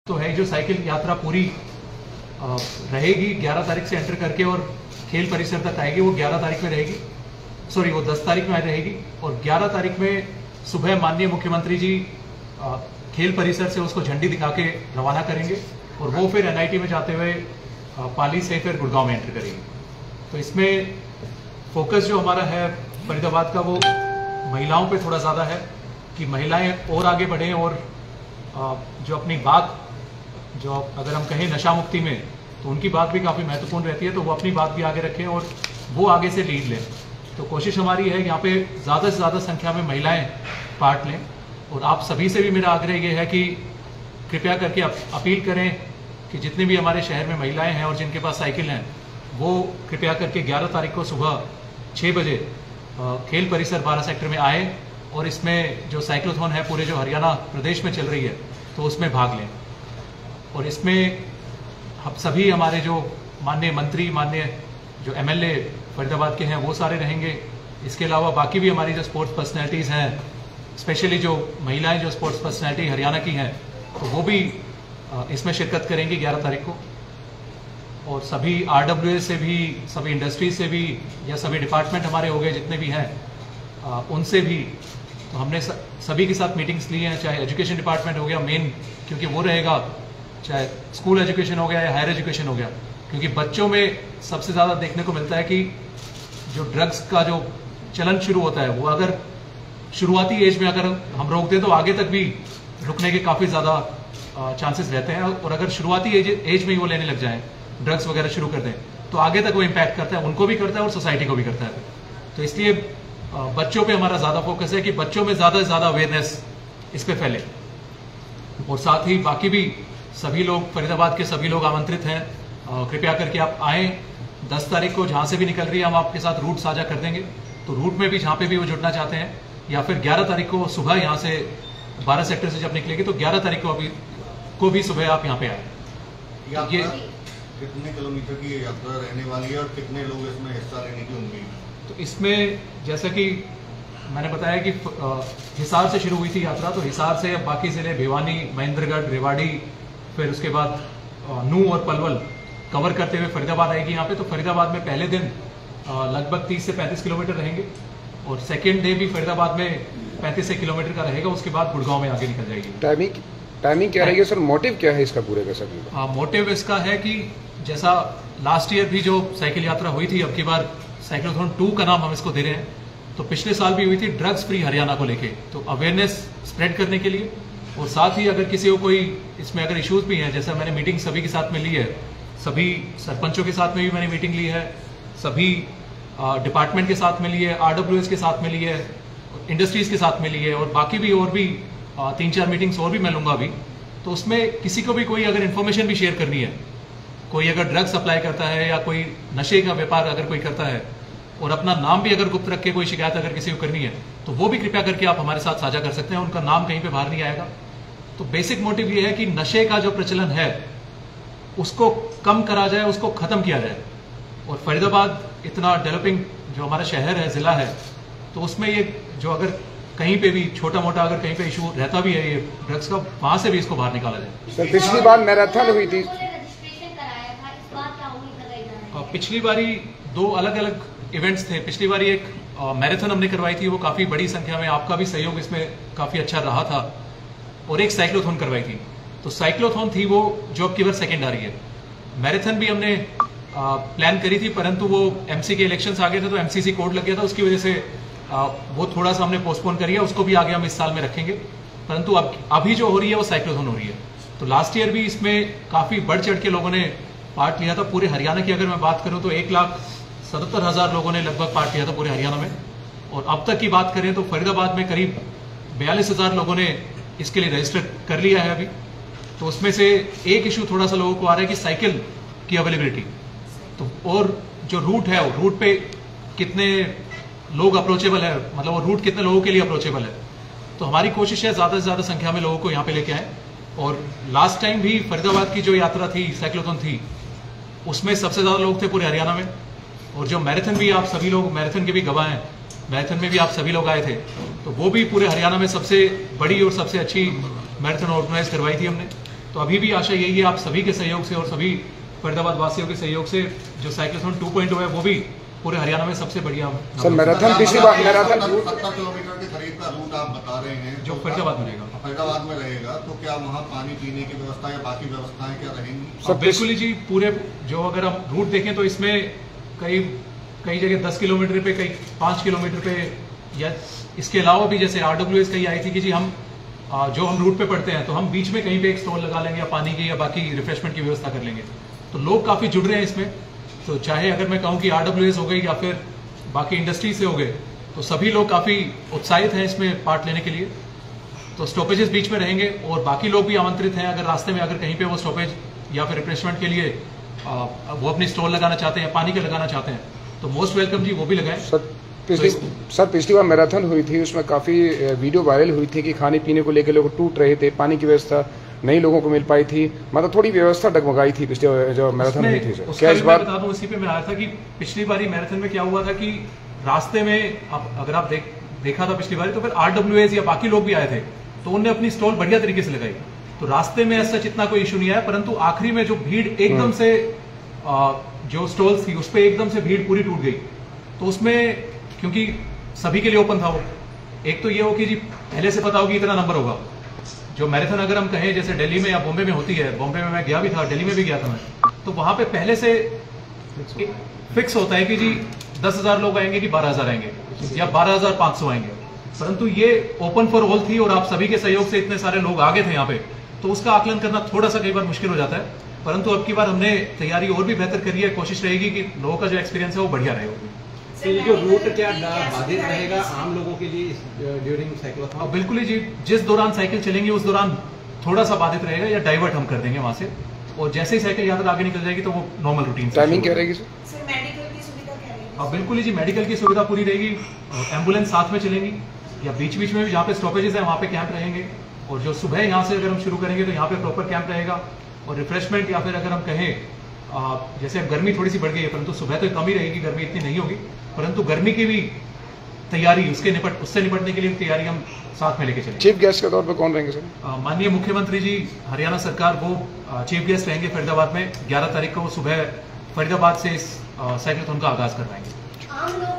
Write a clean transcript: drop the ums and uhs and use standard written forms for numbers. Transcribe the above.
तो है जो साइकिल यात्रा पूरी रहेगी 11 तारीख से एंटर करके और खेल परिसर तक आएगी, वो 11 तारीख में रहेगी, सॉरी वो 10 तारीख में रहेगी और 11 तारीख में सुबह माननीय मुख्यमंत्री जी खेल परिसर से उसको झंडी दिखा के रवाना करेंगे और वो फिर एनआईटी में जाते हुए पाली से फिर गुड़गांव में एंटर करेंगे। तो इसमें फोकस जो हमारा है फरीदाबाद का वो महिलाओं पे थोड़ा ज़्यादा है कि महिलाएं और आगे बढ़ें और जो अपनी बात जो अगर हम कहें नशा मुक्ति में तो उनकी बात भी काफ़ी महत्वपूर्ण रहती है, तो वो अपनी बात भी आगे रखें और वो आगे से लीड लें। तो कोशिश हमारी है यहाँ पे ज़्यादा से ज़्यादा संख्या में महिलाएं पार्ट लें और आप सभी से भी मेरा आग्रह ये है कि कृपया करके अपील करें कि जितने भी हमारे शहर में महिलाएं हैं और जिनके पास साइकिल हैं वो कृपया करके 11 तारीख को सुबह 6 बजे खेल परिसर 12 सेक्टर में आए और इसमें जो साइक्लोथॉन है पूरे जो हरियाणा प्रदेश में चल रही है तो उसमें भाग लें। और इसमें हम सभी हमारे जो माननीय मंत्री, माननीय जो एमएलए फरीदाबाद के हैं वो सारे रहेंगे। इसके अलावा बाकी भी हमारी जो स्पोर्ट्स पर्सनैलिटीज़ हैं, स्पेशली जो महिलाएं जो स्पोर्ट्स पर्सनैलिटी हरियाणा की हैं तो वो भी इसमें शिरकत करेंगी 11 तारीख को। और सभी आरडब्ल्यूए से भी, सभी इंडस्ट्रीज से भी या सभी डिपार्टमेंट हमारे हो गए जितने भी हैं उनसे भी तो हमने सभी के साथ मीटिंग्स ली हैं, चाहे एजुकेशन डिपार्टमेंट हो गया मेन क्योंकि वो रहेगा, चाहे स्कूल एजुकेशन हो गया या हायर एजुकेशन हो गया, क्योंकि बच्चों में सबसे ज़्यादा देखने को मिलता है कि जो ड्रग्स का जो चलन शुरू होता है वो अगर शुरुआती एज में अगर हम रोक दें तो आगे तक भी रुकने के काफ़ी ज़्यादा चांसेस रहते हैं और अगर शुरुआती एज में ही वो लेने लग जाएं, ड्रग्स वगैरह शुरू कर दें तो आगे तक वो इम्पैक्ट करता है, उनको भी करता है और सोसाइटी को भी करता है। तो इसलिए बच्चों पे हमारा ज़्यादा फोकस है कि बच्चों में ज़्यादा से ज़्यादा अवेयरनेस इस पे फैले और साथ ही बाकी भी सभी लोग, फरीदाबाद के सभी लोग आमंत्रित हैं। कृपया करके आप आएँ 10 तारीख को जहाँ से भी निकल रही है हम आपके साथ रूट साझा कर देंगे, तो रूट में भी जहाँ पे भी वो जुड़ना चाहते हैं या फिर 11 तारीख को सुबह यहाँ से 12 सेक्टर से जब निकलेगी तो 11 तारीख को भी सुबह आप यहाँ पे आए। ये कितने किलोमीटर की यात्रा रहने वाली है और कितने लोग इसमें हिस्सा लेने की उम्मीद है? तो इसमें जैसा कि मैंने बताया कि हिसार से शुरू हुई थी यात्रा, तो हिसार से अब बाकी जिले भिवानी, महेंद्रगढ़, रेवाड़ी, फिर उसके बाद नूह और पलवल कवर करते हुए फरीदाबाद आएगी यहाँ पे। तो फरीदाबाद में पहले दिन लगभग 30 से 35 किलोमीटर रहेंगे और सेकेंड डे भी फरीदाबाद में 35 किलोमीटर का रहेगा, उसके बाद गुड़गांव में आगे निकल जाएगी। टाइमिंग क्या रहेगी सर? मोटिव क्या है इसका पूरे का सभी? मोटिव इसका है कि जैसा लास्ट ईयर भी जो साइकिल यात्रा हुई थी, अब की बार साइक्लोथॉन 2 का नाम हम इसको दे रहे हैं, तो पिछले साल भी हुई थी ड्रग्स फ्री हरियाणा को लेके, तो अवेयरनेस स्प्रेड करने के लिए और साथ ही अगर किसी को कोई इसमें अगर इश्यूज भी हैं, जैसा मैंने मीटिंग सभी के साथ में ली है, सभी सरपंचों के साथ में भी मैंने मीटिंग ली है, सभी डिपार्टमेंट के साथ में ली है, आरडब्ल्यूएस के साथ में ली है, इंडस्ट्रीज के साथ में ली है और बाकी भी और भी 3-4 मीटिंग्स और भी मैं लूंगा अभी। तो उसमें किसी को भी कोई अगर इन्फॉर्मेशन भी शेयर करनी है, कोई अगर ड्रग्स सप्लाई करता है या कोई नशे का व्यापार अगर कोई करता है और अपना नाम भी अगर गुप्त रख के कोई शिकायत अगर किसी को करनी है तो वो भी कृपया करके आप हमारे साथ साझा कर सकते हैं, उनका नाम कहीं पे बाहर नहीं आएगा। तो बेसिक मोटिव ये है कि नशे का जो प्रचलन है उसको कम करा जाए, उसको खत्म किया जाए। और फरीदाबाद इतना डेवलपिंग जो हमारा शहर है, जिला है, तो उसमें ये जो अगर कहीं पे भी छोटा मोटा अगर कहीं पे इशू रहता भी है ये ड्रग्स का, वहां से भी इसको बाहर निकाला जाए। सर पिछली बार मैराथन हुई थी, पिछली बारी 2 अलग अलग इवेंट्स थे। पिछली बारी एक मैराथन हमने करवाई थी, वो काफी बड़ी संख्या में, आपका भी सहयोग इसमें काफी अच्छा रहा था, और एक साइक्लोथॉन करवाई थी। तो साइक्लोथॉन थी वो जो अब की बार सेकेंड आ रही है। मैराथन भी हमने प्लान करी थी, परंतु वो एमसी के इलेक्शंस आ गए थे तो एमसीसी कोड लग गया था, उसकी वजह से वो थोड़ा सा हमने पोस्टपोन करी है, उसको भी आगे हम इस साल में रखेंगे। परंतु अभी जो हो रही है वो साइक्लोथॉन हो रही है। तो लास्ट ईयर भी इसमें काफी बढ़ चढ़ के लोगों ने पार्ट लिया था। पूरे हरियाणा की अगर मैं बात करूं तो 1,77,000 लोगों ने लगभग पार्ट लिया था पूरे हरियाणा में, और अब तक की बात करें तो फरीदाबाद में करीब 42,000 लोगों ने इसके लिए रजिस्टर कर लिया है अभी। तो उसमें से एक इशू थोड़ा सा लोगों को आ रहा है कि साइकिल की अवेलेबिलिटी, तो और जो रूट है, वो रूट पे कितने लोग अप्रोचेबल है, मतलब वो रूट कितने लोगों के लिए अप्रोचेबल है। तो हमारी कोशिश है ज़्यादा से ज़्यादा संख्या में लोगों को यहाँ पे लेके आए। और लास्ट टाइम भी फरीदाबाद की जो यात्रा थी, साइक्लोथॉन थी, उसमें सबसे ज़्यादा लोग थे पूरे हरियाणा में। और जो मैराथन भी, आप सभी लोग मैराथन के भी गवाह हैं, मैराथन में भी आप सभी लोग आए थे, तो वो भी पूरे हरियाणा में सबसे बड़ी और सबसे अच्छी मैराथन ऑर्गेनाइज करवाई थी हमने। तो अभी भी आशा यही है आप सभी के सहयोग से और सभी फरीदाबाद वासियों के सहयोग से जो साइक्लोथॉन 2.0 है वो भी पूरे हरियाणा में सबसे बढ़िया। सर मैराथन पिछली बार मैराथन 70 किलोमीटर की खरीद का रूट आप बता रहे हैं जो फरीदाबाद में रहेगा, फरीदाबाद में रहेगा, तो क्या वहाँ पानी पीने की व्यवस्था या बाकी व्यवस्थाएं क्या रहेंगी? सर बिल्कुल जी, पूरे जो अगर हम रूट देखें तो इसमें कई जगह 10 किलोमीटर पे, कई 5 किलोमीटर पे, या इसके अलावा भी जैसे RWS कहीं आई थी कि जी हम जो हम रूट पे पड़ते हैं तो हम बीच में कहीं पे एक स्टॉल लगा लेंगे या पानी की या बाकी रिफ्रेशमेंट की व्यवस्था कर लेंगे। तो लोग काफी जुड़ रहे हैं इसमें। तो चाहे अगर मैं कहूँ कि RWS हो गई या फिर बाकी इंडस्ट्री से हो गए, तो सभी लोग काफी उत्साहित हैं इसमें पार्ट लेने के लिए। तो स्टॉपेजेस बीच में रहेंगे और बाकी लोग भी आमंत्रित हैं, अगर रास्ते में अगर कहीं पे वो स्टॉपेज या फिर रिफ्रेशमेंट के लिए वो अपनी स्टॉल लगाना चाहते हैं, पानी के लगाना चाहते हैं, तो मोस्ट वेलकम जी, वो भी लगाएं। सर पिछली बार मैराथन हुई थी, उसमें काफी वीडियो वायरल हुई थी कि खाने पीने को लेकर लोग टूट रहे थे, पानी की व्यवस्था नहीं लोगों को मिल पाई थी, मतलब थोड़ी व्यवस्था डगमगाई थी पिछले जो मैराथन हुई थी। सर क्या इस बार बता दूं, उसी पे मैं आया था कि पिछली बारी मैराथन में क्या हुआ था कि रास्ते में अगर आप देखा था पिछली बारी, तो फिर RWS या बाकी लोग भी आए थे, तो उन्होंने अपनी स्टॉल बढ़िया तरीके से लगाई, तो रास्ते में ऐसा इतना कोई इशू नहीं आया। परंतु आखिरी में जो भीड़ एकदम से जो स्टॉल्स थी उस पर एकदम से भीड़ पूरी टूट गई, तो उसमें क्योंकि सभी के लिए ओपन था वो, एक तो ये हो कि जी पहले से पता होगी इतना नंबर होगा। जो मैराथन अगर हम कहें जैसे दिल्ली में या बॉम्बे में होती है, बॉम्बे में मैं गया भी था, दिल्ली में भी गया था मैं, तो वहां पे पहले से फिक्स होता है कि जी 10,000 लोग आएंगे कि 12,000 आएंगे या 12,500 आएंगे। परंतु ये ओपन फॉर ऑल थी और आप सभी के सहयोग से इतने सारे लोग आगे थे यहाँ पे, तो उसका आकलन करना थोड़ा सा कई बार मुश्किल हो जाता है। परंतु अब की बार हमने तैयारी और भी बेहतर करी है, कोशिश रहेगी कि लोगों का जो एक्सपीरियंस है वो बढ़िया रहेगा। तो ये जो रूट क्या बाधित रहेगा आम लोगों के लिए ड्यूरिंग साइक्लोथॉन? बिल्कुल ही जी, जिस दौरान साइकिल चलेंगी उस दौरान थोड़ा सा बाधित रहेगा या डाइवर्ट हम कर देंगे वहां से, और जैसे ही साइकिल यात्रा आगे निकल जाएगी तो वो नॉर्मल रूटीन। टाइमिंग क्या रहेगी सर? मेडिकल की सुविधा क्या रहेगी? बिल्कुल ही जी, मेडिकल की सुविधा पूरी रहेगी, एम्बुलेंस साथ में चलेंगी, या बीच बीच में भी जहाँ पे स्टॉपेजेस है वहाँ पे कैंप रहेंगे, और जो सुबह यहाँ से अगर हम शुरू करेंगे तो यहाँ पे प्रॉपर कैंप रहेगा। और रिफ्रेशमेंट या फिर अगर हम कहें जैसे अब गर्मी थोड़ी सी बढ़ गई है, परंतु सुबह तो कम ही रहेगी, गर्मी इतनी नहीं होगी, परंतु गर्मी की भी तैयारी उससे निपटने के लिए तैयारी हम साथ में लेके चलेंगे। चीफ गेस्ट के तौर पर कौन रहेंगे सर? माननीय मुख्यमंत्री जी हरियाणा सरकार वो चीफ गेस्ट रहेंगे फरीदाबाद में। 11 तारीख को सुबह फरीदाबाद से इस साइक्लोथॉन का आगाज करवाएंगे। आम लोग